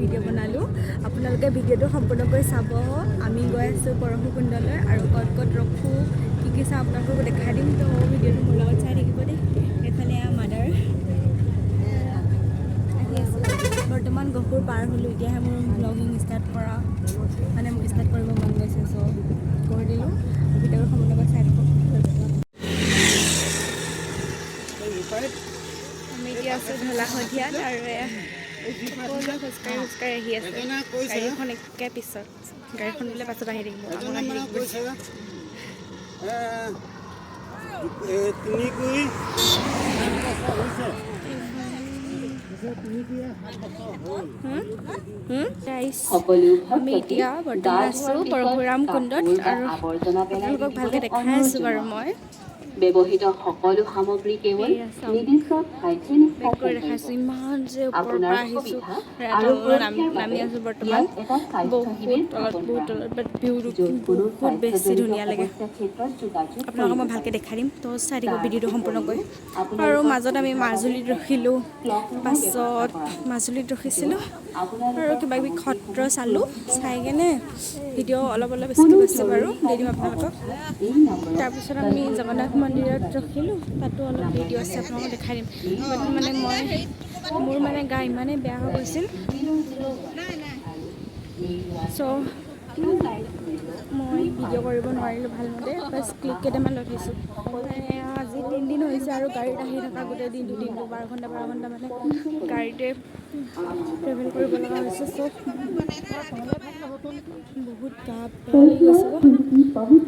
Video' বনালোঁ আপোনালোকে ভিডিঅ'টো সম্পূৰ্ণকৈ চাব আমি গৈ আছোঁ পৰশুকুণ্ডলৈ আৰু ক'ত ক'ত ৰখোঁ কি চাওঁ আপোনালোকক দেখাই দিম তো ভিডিঅ'টো মোৰ লগত চাই থাকিব দেই এইফালে মাদাৰ আহি আছোঁ বৰ্তমান গহপুৰ পাৰ হ'লোঁ এতিয়াহে মোৰ ব্লগিং ষ্টাৰ্ট কৰা মানে মোক ষ্টাৰ্ট কৰিব মন গৈছে চ' কৰি দিলোঁ ভিডিঅ'টো সম্পূৰ্ণকৈ চাই থাকক আমি এতিয়া আছোঁ ঢলা শদিয়াত আৰু সকলোৱে খোজকাঢ়ি আহি আছে গাড়ীখন একে পিছত গাড়ীখন বোলে পাছত আহি থাকিব আমি এতিয়া বৰ্তমান আছোঁ পৰশুৰাম কুণ্ডত আৰু আপোনালোকক ভালকৈ দেখাই আছোঁ বাৰু মই ব্যৱহৃত সকলো সামগ্ৰী কেৱল নিৰ্দিষ্ট বেগকৈ দেখাইছোঁ ইমান যে ওপৰৰ পৰা আহিছোঁ নামি আছোঁ বৰ্তমান বহুত তলত বাট ভিউটো বহুত বেছি ধুনীয়া লাগে আপোনালোকক মই ভালকৈ দেখাই দিম তো চাই দিব ভিডিঅ'টো সম্পূৰ্ণকৈ আৰু মাজত আমি মাজুলীত ৰখিলোঁ পাছত মাজুলীত ৰখিছিলোঁ আৰু কিবা কিবি সত্ৰ চালোঁ চাই কেনে ভিডিঅ' অলপ বেছিকৈ গৈছে বাৰু দি দিম আপোনালোকক তাৰপিছত আমি জগন্নাথ মন্দিৰত ৰখিলোঁ তাতো অলপ ভিডিঅ' আছে আপোনালোকক দেখাই দিম মানে মোৰ মানে গা ইমানেই বেয়া হৈ গৈছিল চ' মই ভিডিঅ' কৰিব নোৱাৰিলোঁ ভালমতে বাছ ক্লিক কেইটামান লৈ থৈছোঁ আজি 3 দিন হৈছে আৰু গাড়ীত আহি থকা গোটেই দিনটো 12 ঘণ্টা মানে গাড়ীতে ট্ৰেভেল কৰিব লগা হৈছে চ' বহুত গা বেয়া লাগি গৈছে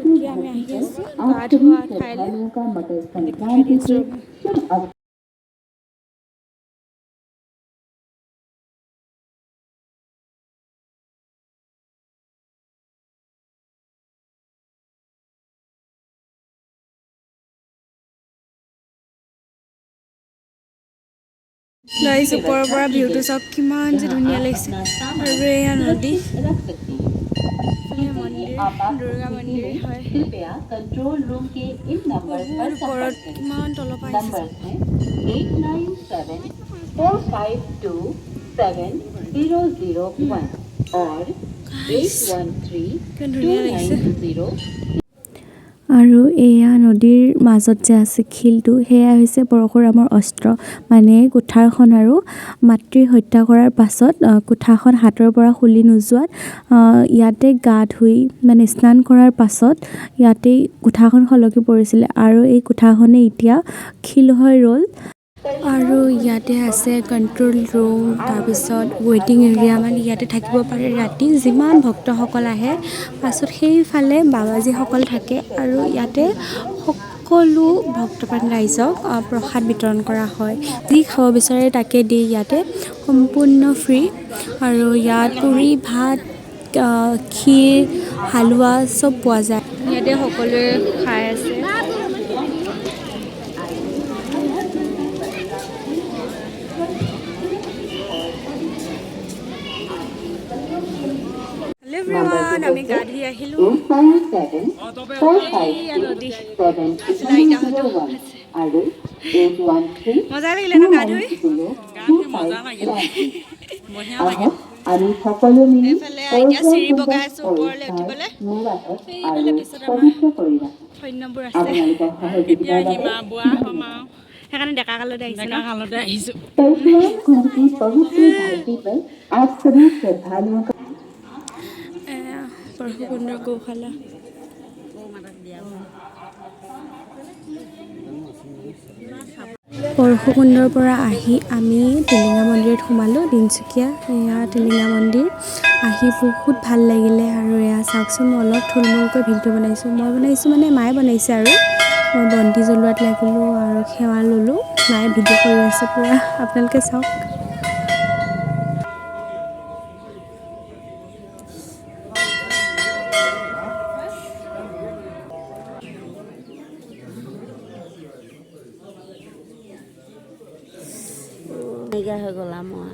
এতিয়া আমি আহি আছোঁ গা ধোৱা ঠাইলৈ দেখাই দিছোঁ গাইজ ওপৰৰ পৰা ভিউটো চাওক কিমান যে ধুনীয়া লাগিছে আৰু এয়া নদী দুৰ্গা মন্দিৰ হয় বহুত ওপৰত কিমান তলৰ পৰা আহিছে কিমান ধুনীয়া লাগিছে আৰু এয়া নদীৰ মাজত যে আছে শিলটো সেয়া হৈছে পৰশুৰামৰ অস্ত্ৰ মানে কুঠাৰখন আৰু মাতৃ হত্যা কৰাৰ পাছত কুঠাৰখন হাতৰ পৰা খুলি নোযোৱাত ইয়াতে গা ধুই মানে স্নান কৰাৰ পাছত ইয়াতেই কুঠাৰখন সলকি পৰিছিলে আৰু এই কুঠাৰখনে এতিয়া শিল হৈ ৰ'ল আৰু ইয়াতে আছে কণ্ট্ৰল ৰুম তাৰপিছত ৱেইটিং এৰিয়া মানে ইয়াতে থাকিব পাৰে ৰাতি যিমান ভক্তসকল আহে পাছত সেইফালে বাবাজীসকল থাকে আৰু ইয়াতে সকলো ভক্তপ্ৰাণ ৰাইজক প্ৰসাদ বিতৰণ কৰা হয় যি খাব বিচাৰে তাকে দি ইয়াতে সম্পূৰ্ণ ফ্ৰী আৰু ইয়াত পুৰি ভাত ক্ষীৰ হালোৱা চব পোৱা যায় ইয়াতে সকলোৱে খাই আছে আমি গা ধুই আহিলোঁ মজা লাগিলে ন গা ধুই আমি সকলো মিলি এতিয়া চিৰি বগাই আছোঁ ওপৰলৈ উঠিবলৈ সেইফালে পিছত আমাৰ সৈন্যবোৰ আছে এতিয়া হিমা বোৱা মামা সেইকাৰণে ডেকা কালতে আহিছোঁ পৰশুকুণ্ডৰ গৌশালা পৰশুকুণ্ডৰ পৰা আহি আমি টিলিঙা মন্দিৰত সোমালোঁ তিনিচুকীয়া এয়া টিলিঙা মন্দিৰ আহি বহুত ভাল লাগিলে আৰু এয়া চাওকচোন মই অলপ থুলমূলকৈ ভিডিঅ' বনাইছোঁ মই বনাইছোঁ মানে মায়ে বনাইছে আৰু মই বন্তি জ্বলোৱাত লাগিলোঁ আৰু সেৱা ল'লোঁ মায়ে ভিডিঅ' কৰি আছে পূৰা আপোনালোকে চাওক হৈ গ'ল মই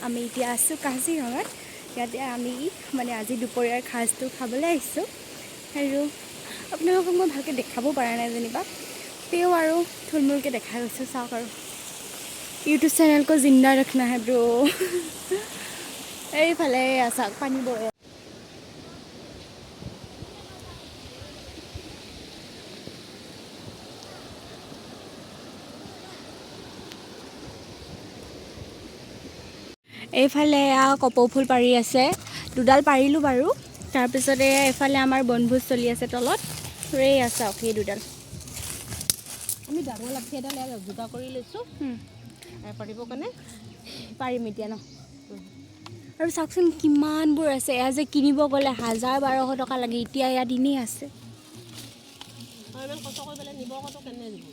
আমি এতিয়া আছোঁ কাজিৰঙাত। ইয়াতে আমি মানে আজি দুপৰীয়াৰ সাজটো খাবলৈ আহিছোঁ আৰু আপোনালোকক মই ভালকৈ দেখাব পৰা নাই যেনিবা, তেও আৰু থুলমূলকৈ দেখাই গৈছোঁ। চাওক আৰু ইউটিউব চেনেল को जिंदा रखना है ब्रो। এইফালে চাওক পানী বৈ এইফালে কপৌ ফুল পাৰি আছে, দুডাল পাৰিলোঁ বাৰু। তাৰপিছতে এইফালে আমাৰ বনভোজ চলি আছে তলত, আছে সেই দুডাল। আমি ডাঙৰ লাঠি এডাল যোগাৰ কৰি লৈছোঁ পাৰিবৰ কাৰণে, পাৰিম এতিয়া ন। আৰু চাওকচোন কিমানবোৰ আছে, এয়া যে কিনিব গ'লে 1000-1200 টকা লাগে, এতিয়া ইয়াত এনেই আছে। ইমান কষ্ট কৰি পেলাই নিব কতো কেনে দিব।